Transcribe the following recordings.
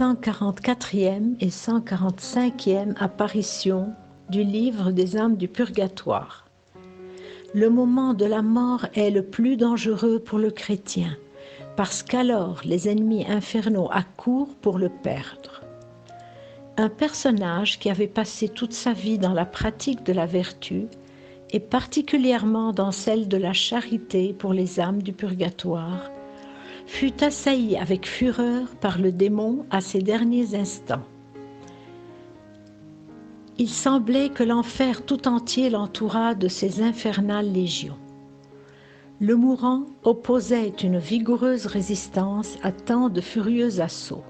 144e et 145e apparition du livre des âmes du purgatoire. Le moment de la mort est le plus dangereux pour le chrétien, parce qu'alors les ennemis infernaux accourent pour le perdre. Un personnage qui avait passé toute sa vie dans la pratique de la vertu, et particulièrement dans celle de la charité pour les âmes du purgatoire, fut assailli avec fureur par le démon à ses derniers instants. Il semblait que l'enfer tout entier l'entourât de ses infernales légions. Le mourant opposait une vigoureuse résistance à tant de furieux assauts.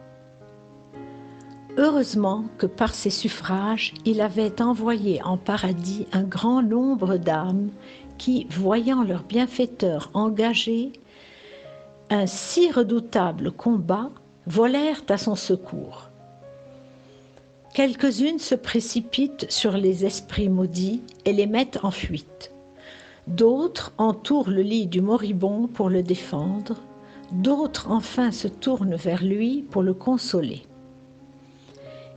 Heureusement que par ses suffrages, il avait envoyé en paradis un grand nombre d'âmes qui, voyant leur bienfaiteur engagé un si redoutable combat, volèrent à son secours. Quelques-unes se précipitent sur les esprits maudits et les mettent en fuite. D'autres entourent le lit du moribond pour le défendre, d'autres enfin se tournent vers lui pour le consoler.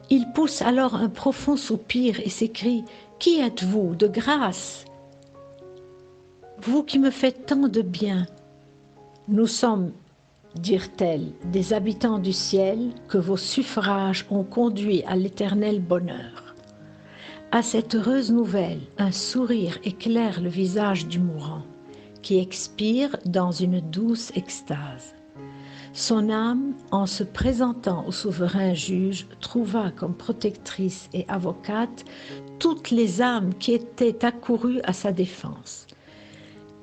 Il pousse alors un profond soupir et s'écrie « Qui êtes-vous, de grâce? Vous qui me faites tant de bien. Nous sommes, dirent-elles, des habitants du ciel que vos suffrages ont conduits à l'éternel bonheur. » À cette heureuse nouvelle, un sourire éclaire le visage du mourant, qui expire dans une douce extase. Son âme, en se présentant au souverain juge, trouva comme protectrice et avocate toutes les âmes qui étaient accourues à sa défense.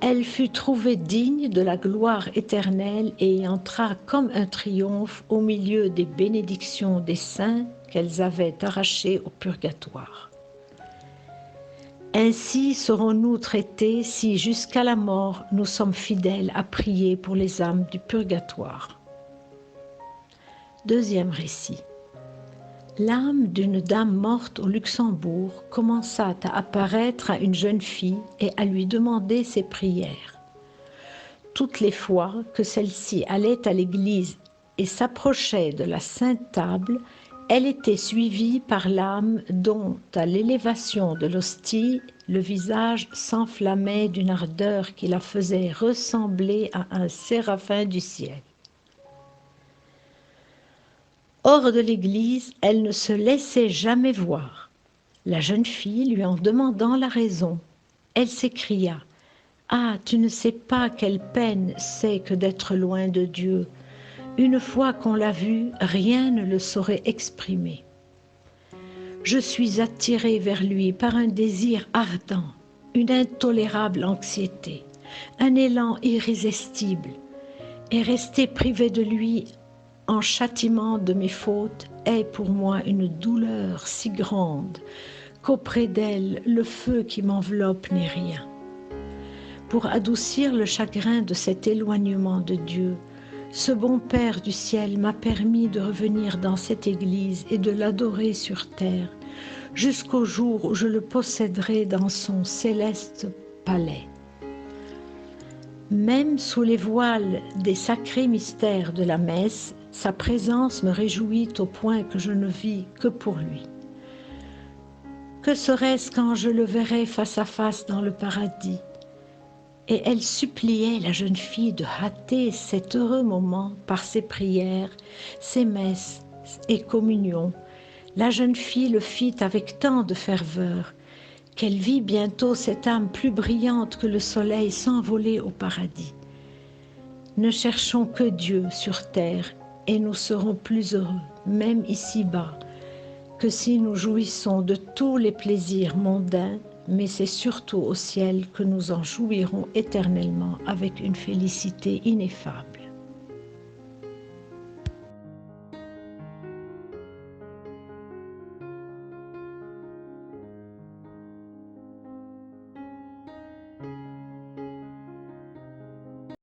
Elle fut trouvée digne de la gloire éternelle et y entra comme un triomphe au milieu des bénédictions des saints qu'elles avaient arrachées au purgatoire. Ainsi serons-nous traités si jusqu'à la mort nous sommes fidèles à prier pour les âmes du purgatoire. Deuxième récit. L'âme d'une dame morte au Luxembourg commença à apparaître à une jeune fille et à lui demander ses prières. Toutes les fois que celle-ci allait à l'église et s'approchait de la sainte table, elle était suivie par l'âme dont, à l'élévation de l'hostie, le visage s'enflammait d'une ardeur qui la faisait ressembler à un séraphin du ciel. Hors de l'église, elle ne se laissait jamais voir. La jeune fille lui en demandant la raison, elle s'écria « Ah, tu ne sais pas quelle peine c'est que d'être loin de Dieu. Une fois qu'on l'a vu, rien ne le saurait exprimer. Je suis attirée vers lui par un désir ardent, une intolérable anxiété, un élan irrésistible, et rester privée de lui en châtiment de mes fautes est pour moi une douleur si grande qu'auprès d'elle le feu qui m'enveloppe n'est rien. Pour adoucir le chagrin de cet éloignement de Dieu, ce bon Père du ciel m'a permis de revenir dans cette église et de l'adorer sur terre, jusqu'au jour où je le posséderai dans son céleste palais. Même sous les voiles des sacrés mystères de la messe, sa présence me réjouit au point que je ne vis que pour lui. Que serait-ce quand je le verrai face à face dans le paradis? Et elle suppliait la jeune fille de hâter cet heureux moment par ses prières, ses messes et communions. La jeune fille le fit avec tant de ferveur qu'elle vit bientôt cette âme plus brillante que le soleil s'envoler au paradis. Ne cherchons que Dieu sur terre et nous serons plus heureux, même ici-bas, que si nous jouissons de tous les plaisirs mondains, mais c'est surtout au ciel que nous en jouirons éternellement avec une félicité ineffable.